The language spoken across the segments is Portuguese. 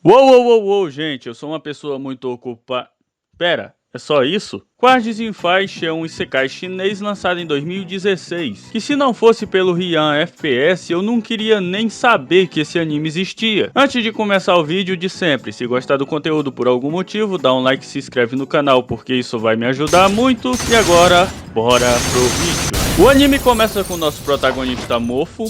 Uou, gente, eu sou uma pessoa muito ocupada. Pera, é só isso? Quartz in Fight é um isekai chinês lançado em 2016, que se não fosse pelo Rian FPS, eu não queria nem saber que esse anime existia. Antes de começar o vídeo, de sempre, se gostar do conteúdo por algum motivo, dá um like e se inscreve no canal, porque isso vai me ajudar muito. E agora, bora pro vídeo. O anime começa com o nosso protagonista Mofo,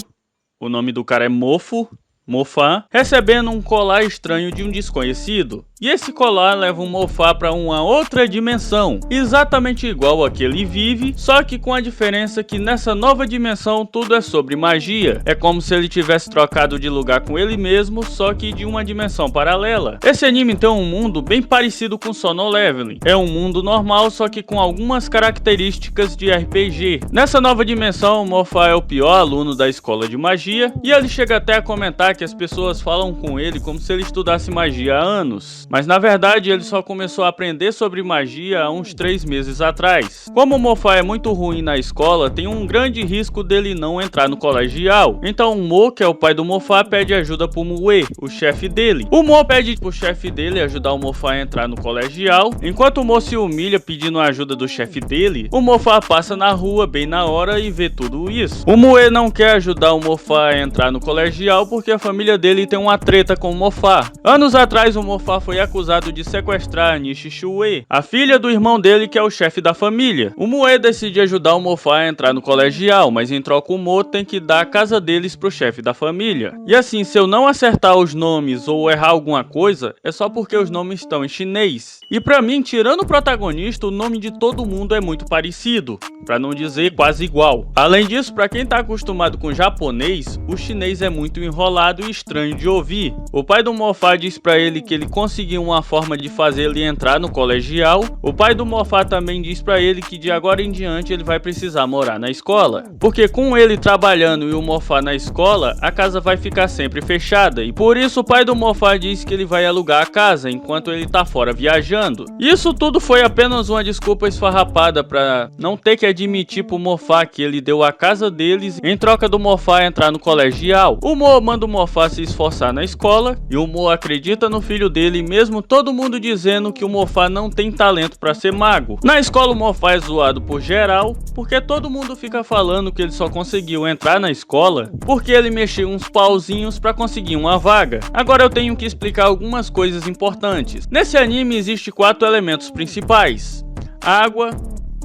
o nome do cara é Mofá, recebendo um colar estranho de um desconhecido. E esse colar leva o Mofá para uma outra dimensão, exatamente igual a que ele vive, só que com a diferença que nessa nova dimensão tudo é sobre magia. É como se ele tivesse trocado de lugar com ele mesmo, só que de uma dimensão paralela. Esse anime tem um mundo bem parecido com Solo Leveling. É um mundo normal, só que com algumas características de RPG. Nessa nova dimensão, o Mofá é o pior aluno da escola de magia, e ele chega até a comentar que as pessoas falam com ele como se ele estudasse magia há anos. Mas na verdade ele só começou a aprender sobre magia há uns 3 meses atrás. Como o Mofá é muito ruim na escola, tem um grande risco dele não entrar no colegial. Então o Mo, que é o pai do Mofá, pede ajuda pro Mue, o chefe dele. O Mo pede pro chefe dele ajudar o Mofá a entrar no colegial. Enquanto o Mo se humilha pedindo a ajuda do chefe dele, o Mofá passa na rua bem na hora e vê tudo isso. O Mue não quer ajudar o Mofá a entrar no colegial porque a família dele tem uma treta com o Mofá. Anos atrás o Mofá foi acusado de sequestrar a Nishi Shue, a filha do irmão dele que é o chefe da família. O Mue decide ajudar o Mofá a entrar no colegial, mas em troca o Mo tem que dar a casa deles pro chefe da família. E assim, se eu não acertar os nomes ou errar alguma coisa, é só porque os nomes estão em chinês. E pra mim, tirando o protagonista, o nome de todo mundo é muito parecido, pra não dizer quase igual. Além disso, pra quem tá acostumado com japonês, o chinês é muito enrolado e estranho de ouvir. O pai do Mofá diz pra ele que ele conseguiu uma forma de fazer ele entrar no colegial. O pai do Mofá também diz pra ele que de agora em diante ele vai precisar morar na escola, porque com ele trabalhando e o Mofá na escola, a casa vai ficar sempre fechada, e por isso o pai do Mofá diz que ele vai alugar a casa enquanto ele tá fora viajando. Isso tudo foi apenas uma desculpa esfarrapada pra não ter que admitir pro Mofá que ele deu a casa deles em troca do Mofá entrar no colegial. O Mo manda o Mofá se esforçar na escola, e o Mo acredita no filho dele, mesmo todo mundo dizendo que o Mofá não tem talento pra ser mago. Na escola o Mofá é zoado por geral, porque todo mundo fica falando que ele só conseguiu entrar na escola porque ele mexeu uns pauzinhos pra conseguir uma vaga. Agora eu tenho que explicar algumas coisas importantes. Nesse anime existe 4 elementos principais: água,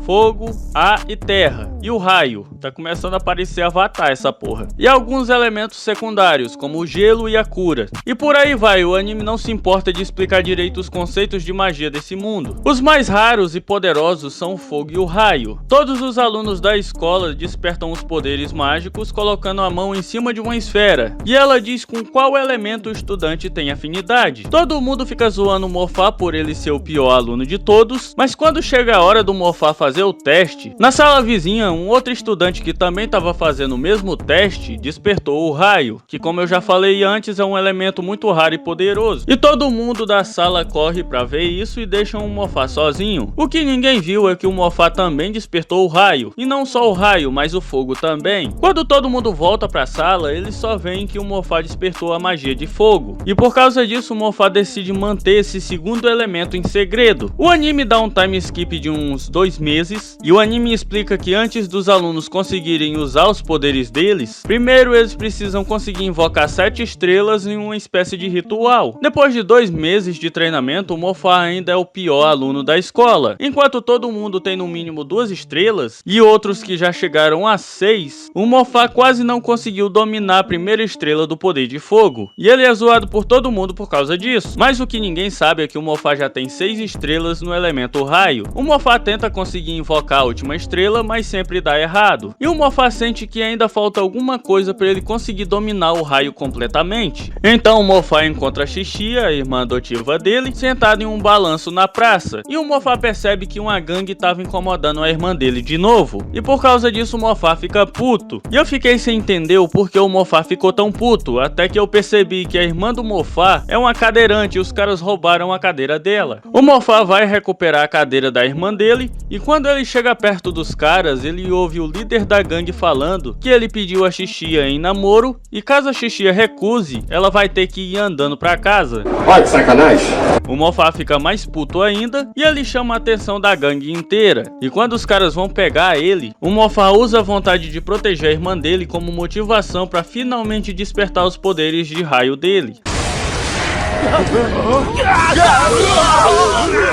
fogo, ar e terra. E o raio. Tá começando a aparecer Avatar essa porra. E alguns elementos secundários, como o gelo e a cura. E por aí vai, o anime não se importa de explicar direito os conceitos de magia desse mundo. Os mais raros e poderosos são o fogo e o raio. Todos os alunos da escola despertam os poderes mágicos colocando a mão em cima de uma esfera. E ela diz com qual elemento o estudante tem afinidade. Todo mundo fica zoando o Mofá por ele ser o pior aluno de todos, mas quando chega a hora do Mofá fazer o teste, na sala vizinha, um outro estudante que também estava fazendo o mesmo teste despertou o raio, que, como eu já falei antes, é um elemento muito raro e poderoso. E todo mundo da sala corre para ver isso e deixam o Mofá sozinho. O que ninguém viu é que o Mofá também despertou o raio, e não só o raio, mas o fogo também. Quando todo mundo volta para a sala, eles só veem que o Mofá despertou a magia de fogo, e por causa disso o Mofá decide manter esse segundo elemento em segredo. O anime dá um time skip de uns 2 meses, e o anime explica que antes dos alunos conseguirem usar os poderes deles, primeiro eles precisam conseguir invocar 7 estrelas em uma espécie de ritual. Depois de 2 meses de treinamento, o Mofá ainda é o pior aluno da escola. Enquanto todo mundo tem no mínimo 2 estrelas, e outros que já chegaram a 6, o Mofá quase não conseguiu dominar a primeira estrela do poder de fogo, e ele é zoado por todo mundo por causa disso. Mas o que ninguém sabe é que o Mofá já tem 6 estrelas no elemento raio. O Mofá tenta conseguir invocar a última estrela, mas sempre dá errado. E o Mofá sente que ainda falta alguma coisa para ele conseguir dominar o raio completamente. Então o Mofá encontra a Xixi, a irmã adotiva dele, sentada em um balanço na praça. E o Mofá percebe que uma gangue estava incomodando a irmã dele de novo. E por causa disso o Mofá fica puto. E eu fiquei sem entender o porquê o Mofá ficou tão puto, até que eu percebi que a irmã do Mofá é uma cadeirante e os caras roubaram a cadeira dela. O Mofá vai recuperar a cadeira da irmã dele, e quando Quando ele chega perto dos caras, ele ouve o líder da gangue falando que ele pediu a Xixia em namoro e caso a Xixia recuse, ela vai ter que ir andando pra casa. Olha que sacanagem! O Mofá fica mais puto ainda e ele chama a atenção da gangue inteira. E quando os caras vão pegar ele, o Mofá usa a vontade de proteger a irmã dele como motivação pra finalmente despertar os poderes de raio dele.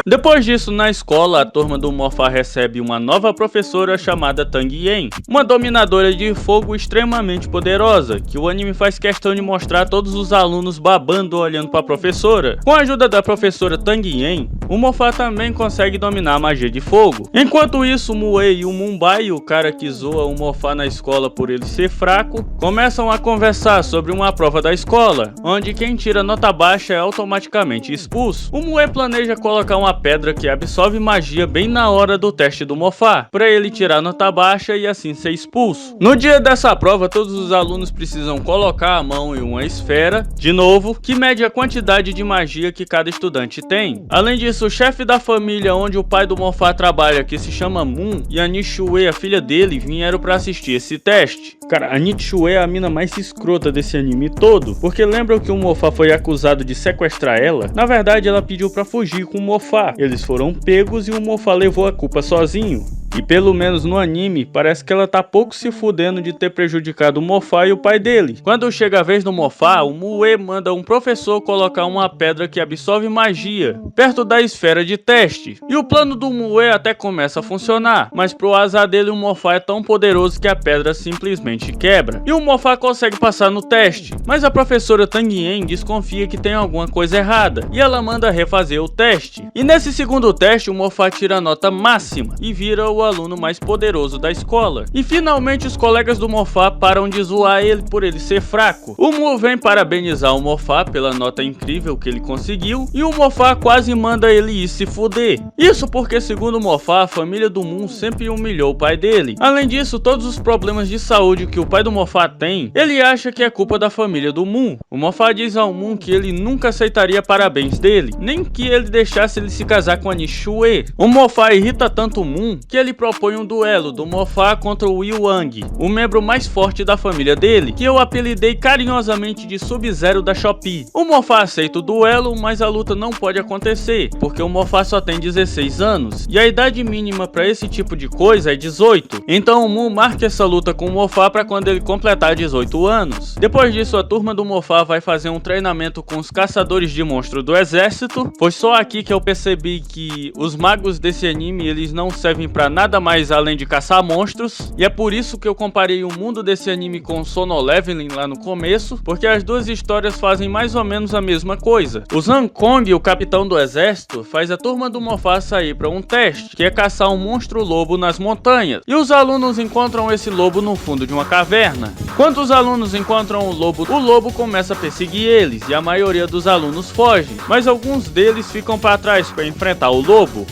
Depois disso, na escola, a turma do Mofá recebe uma nova professora chamada Tang Yen, uma dominadora de fogo extremamente poderosa, que o anime faz questão de mostrar todos os alunos babando olhando para a professora. Com a ajuda da professora Tang Yen, o Mofá também consegue dominar a magia de fogo. Enquanto isso, o Mue e o Mumbai, o cara que zoa o Mofá na escola por ele ser fraco, começam a conversar sobre uma prova da escola, onde quem tira nota baixa é automaticamente expulso. O Mue planeja colocar uma pedra que absorve magia bem na hora do teste do Mofá, para ele tirar nota baixa e assim ser expulso. No dia dessa prova, todos os alunos precisam colocar a mão em uma esfera, de novo, que mede a quantidade de magia que cada estudante tem. Além disso, o chefe da família onde o pai do Mofá trabalha, que se chama Moon, e a Nishue, a filha dele, vieram para assistir esse teste. Cara, a Nishue é a mina mais escrota desse anime todo, porque lembram que o Mofá foi acusado de sequestrar ela? Na verdade, ela pediu para fugir com o Mofá. Eles foram pegos e o Mofá levou a culpa sozinho. E pelo menos no anime, parece que ela tá pouco se fudendo de ter prejudicado o Mofá e o pai dele. Quando chega a vez do Mofá, o Mue manda um professor colocar uma pedra que absorve magia perto da esfera de teste. E o plano do Mue até começa a funcionar, mas pro azar dele o Mofá é tão poderoso que a pedra simplesmente quebra. E o Mofá consegue passar no teste, mas a professora Tang Yen desconfia que tem alguma coisa errada e ela manda refazer o teste. E nesse segundo teste o Mofá tira a nota máxima e vira o aluno mais poderoso da escola. E finalmente os colegas do Mofá param de zoar ele por ele ser fraco. O Mu vem parabenizar o Mofá pela nota incrível que ele conseguiu e o Mofá quase manda ele ir se fuder. Isso porque, segundo o Mofá, a família do Moon sempre humilhou o pai dele. Além disso, todos os problemas de saúde que o pai do Mofá tem, ele acha que é culpa da família do Moon. O Mofá diz ao Moon que ele nunca aceitaria parabéns dele, nem que ele deixasse ele se casar com a Nishue. O Mofá irrita tanto o Moon que ele propõe um duelo do Mofá contra o Wang, o membro mais forte da família dele, que eu apelidei carinhosamente de Sub-Zero da Shopee. O Mofá aceita o duelo, mas a luta não pode acontecer, porque o Mofá só tem 16 anos, e a idade mínima para esse tipo de coisa é 18. Então o Moon marca essa luta com o Mofá para quando ele completar 18 anos. Depois disso, a turma do Mofá vai fazer um treinamento com os caçadores de monstros do exército. Foi só aqui que eu percebi que os magos desse anime, eles não servem para nada mais além de caçar monstros, e é por isso que eu comparei o mundo desse anime com Solo Leveling lá no começo, porque as duas histórias fazem mais ou menos a mesma coisa. O Zhang Kong, o capitão do exército, faz a turma do Mofá sair para um teste, que é caçar um monstro lobo nas montanhas, e os alunos encontram esse lobo no fundo de uma caverna. Quando os alunos encontram o lobo começa a perseguir eles, e a maioria dos alunos fogem, mas alguns deles ficam para trás para enfrentar o lobo.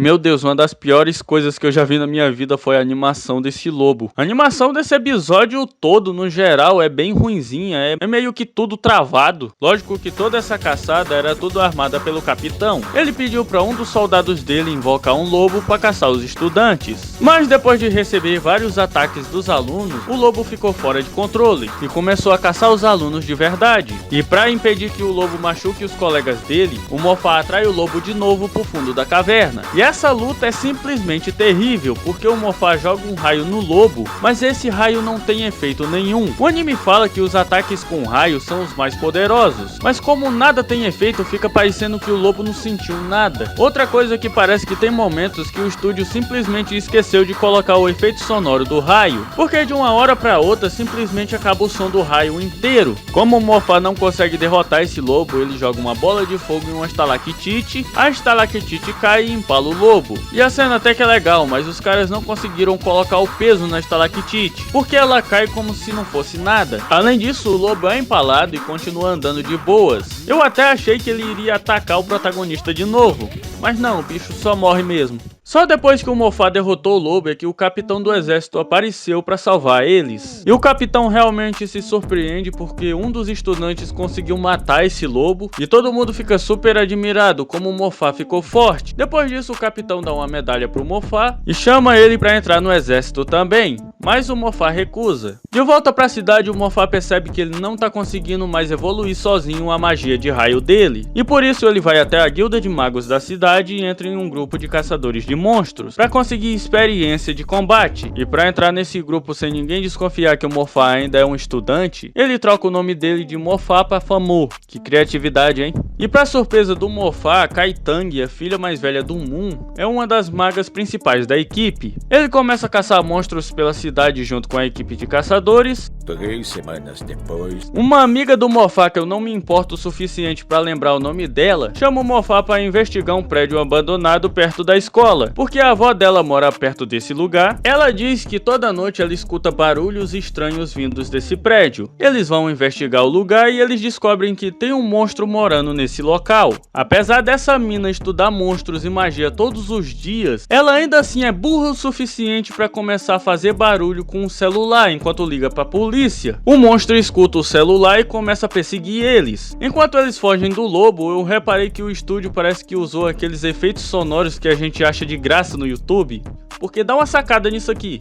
Meu Deus, uma das piores coisas que eu já vi na minha vida foi a animação desse lobo. A animação desse episódio todo, no geral, é bem ruinzinha, é meio que tudo travado. Lógico que toda essa caçada era tudo armada pelo capitão. Ele pediu para um dos soldados dele invocar um lobo para caçar os estudantes. Mas depois de receber vários ataques dos alunos, o lobo ficou fora de controle e começou a caçar os alunos de verdade. E para impedir que o lobo machuque os colegas dele, o Mofá atrai o lobo de novo pro fundo da caverna. E E essa luta é simplesmente terrível, porque o Mofá joga um raio no lobo, mas esse raio não tem efeito nenhum. O anime fala que os ataques com raio são os mais poderosos, mas como nada tem efeito, fica parecendo que o lobo não sentiu nada. Outra coisa que parece que tem momentos que o estúdio simplesmente esqueceu de colocar o efeito sonoro do raio, porque de uma hora pra outra simplesmente acaba o som do raio inteiro. Como o Mofá não consegue derrotar esse lobo, ele joga uma bola de fogo em uma estalactite, a estalactite cai e empala o lobo. E a cena até que é legal, mas os caras não conseguiram colocar o peso na estalactite, porque ela cai como se não fosse nada. Além disso, o lobo é empalado e continua andando de boas. Eu até achei que ele iria atacar o protagonista de novo, mas não, o bicho só morre mesmo. Só depois que o Mofá derrotou o lobo é que o capitão do exército apareceu para salvar eles. E o capitão realmente se surpreende porque um dos estudantes conseguiu matar esse lobo e todo mundo fica super admirado como o Mofá ficou forte. Depois disso, o capitão dá uma medalha pro Mofá e chama ele para entrar no exército também, mas o Mofá recusa. De volta para a cidade, o Mofá percebe que ele não tá conseguindo mais evoluir sozinho a magia de raio dele, e por isso ele vai até a guilda de magos da cidade e entra em um grupo de caçadores de monstros para conseguir experiência de combate. E para entrar nesse grupo sem ninguém desconfiar que o Mofá ainda é um estudante, ele troca o nome dele de Mofá para Famu. Que criatividade, hein? E para surpresa do Mofá, Kai Tang, a filha mais velha do Moon, é uma das magas principais da equipe. Ele começa a caçar monstros pela cidade junto com a equipe de caçadores. 3 semanas depois, Uma amiga do Mofá, que eu não me importo o suficiente para lembrar o nome dela, chama o Mofá para investigar um prédio abandonado perto da escola, porque a avó dela mora perto desse lugar. Ela diz que toda noite ela escuta barulhos estranhos vindos desse prédio. Eles vão investigar o lugar e eles descobrem que tem um monstro morando nesse local. Apesar dessa mina estudar monstros e magia todos os dias, ela ainda assim é burra o suficiente para começar a fazer barulho com o celular enquanto liga para a polícia. O monstro escuta o celular e começa a perseguir eles. Enquanto eles fogem do lobo, eu reparei que o estúdio parece que usou aqueles efeitos sonoros que a gente acha de graça no YouTube, porque dá uma sacada nisso aqui.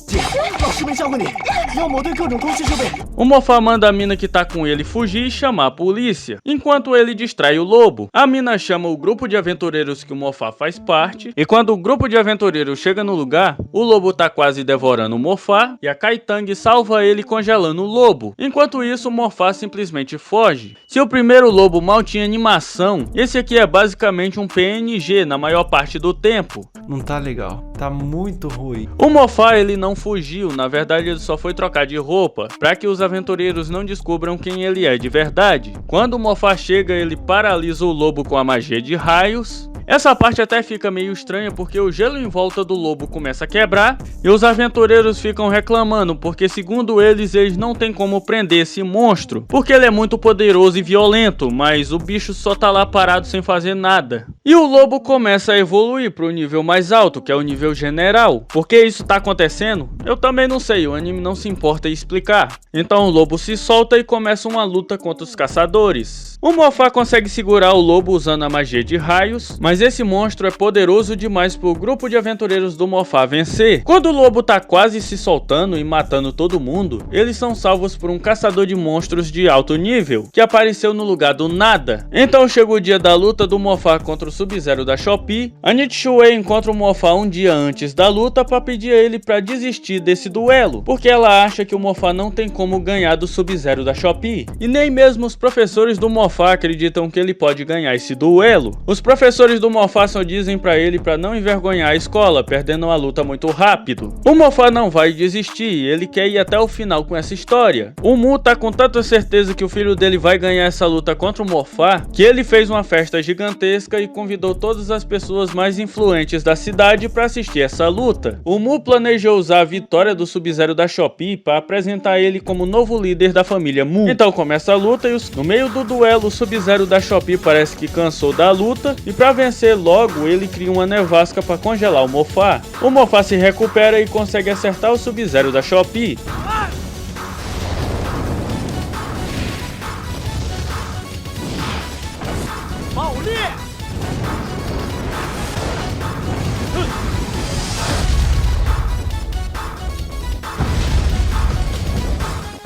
O Mofá manda a mina que tá com ele fugir e chamar a polícia, enquanto ele distrai o lobo. A mina chama o grupo de aventureiros que o Mofá faz parte, e quando o grupo de aventureiros chega no lugar, o lobo tá quase devorando o Mofá, e a Kai Tang salva ele congelando o lobo. Enquanto isso, o Mofá simplesmente foge. Se o primeiro lobo mal tinha animação, esse aqui é basicamente um PNG na maior parte do tempo. Não tá legal, tá muito ruim. O Mofá ele não fugiu, na verdade ele só foi trocar de roupa, para que os aventureiros não descubram quem ele é de verdade. Quando o Mofá chega, ele paralisa o lobo com a magia de raios. Essa parte até fica meio estranha porque o gelo em volta do lobo começa a quebrar e os aventureiros ficam reclamando porque segundo eles não tem como prender esse monstro porque ele é muito poderoso e violento, mas o bicho só tá lá parado sem fazer nada. E o lobo começa a evoluir para o nível mais alto, que é o nível general. Por que isso tá acontecendo? Eu também não sei, o anime não se importa em explicar. Então o lobo se solta e começa uma luta contra os caçadores. O Mofá consegue segurar o lobo usando a magia de raios, mas esse monstro é poderoso demais para o grupo de aventureiros do Mofá vencer. Quando o lobo tá quase se soltando e matando todo mundo, eles são salvos por um caçador de monstros de alto nível, que apareceu no lugar do nada. Então chega o dia da luta do Mofá contra o Sub-Zero da Shopee. A Nichijou encontra o Mofá um dia antes da luta para pedir a ele para desistir desse duelo, porque ela acha que o Mofá não tem como ganhar do Sub-Zero da Shopee. E nem mesmo os professores do Mofá acreditam que ele pode ganhar esse duelo. Os professores do Mofá só dizem pra ele pra não envergonhar a escola, perdendo a luta muito rápido. O Mofá não vai desistir, ele quer ir até o final com essa história. O Mu tá com tanta certeza que o filho dele vai ganhar essa luta contra o Mofá, que ele fez uma festa gigantesca e convidou todas as pessoas mais influentes da cidade pra assistir essa luta. O Mu planejou usar a vitória do Sub-Zero da Shopee pra apresentar ele como novo líder da família Mu. Então começa a luta e no meio do duelo o Sub-Zero da Shopee parece que cansou da luta e pra vencer logo ele cria uma nevasca para congelar o Mofá. O Mofá se recupera e consegue acertar o Sub-Zero da Shopee.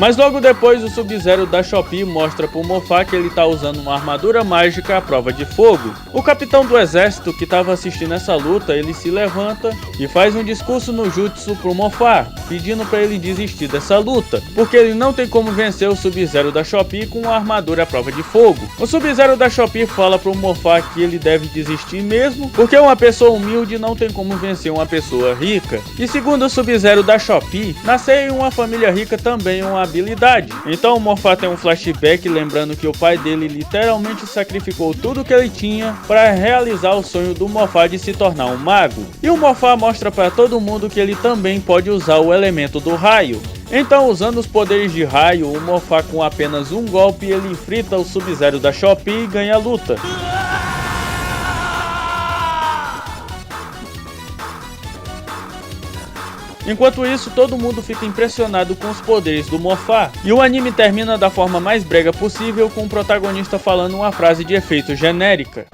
Mas logo depois o Sub-Zero da Shopee mostra pro Moffat que ele tá usando uma armadura mágica à prova de fogo. O capitão do exército que tava assistindo essa luta, ele se levanta e faz um discurso no jutsu pro Moffat, pedindo pra ele desistir dessa luta, porque ele não tem como vencer o Sub-Zero da Shopee com uma armadura à prova de fogo. O Sub-Zero da Shopee fala pro Moffat que ele deve desistir mesmo, porque uma pessoa humilde não tem como vencer uma pessoa rica. E segundo o Sub-Zero da Shopee, nascer em uma família rica também é uma habilidade. Então o Moffat tem um flashback lembrando que o pai dele literalmente sacrificou tudo que ele tinha para realizar o sonho do Moffat de se tornar um mago. E o Moffat mostra para todo mundo que ele também pode usar o elemento do raio. Então, usando os poderes de raio, o Moffat com apenas um golpe ele frita o Sub-Zero da Shopee e ganha a luta. Enquanto isso, todo mundo fica impressionado com os poderes do Moffat, e o anime termina da forma mais brega possível com o protagonista falando uma frase de efeito genérica.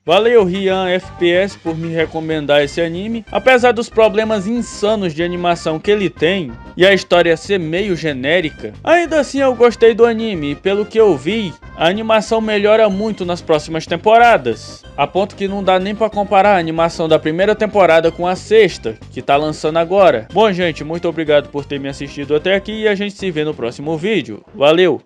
Valeu Rian FPS por me recomendar esse anime. Apesar dos problemas insanos de animação que ele tem e a história ser meio genérica, ainda assim eu gostei do anime e pelo que eu vi, a animação melhora muito nas próximas temporadas, a ponto que não dá nem pra comparar a animação da primeira temporada com a sexta, que tá lançando agora. Bom gente, muito obrigado por ter me assistido até aqui e a gente se vê no próximo vídeo. Valeu!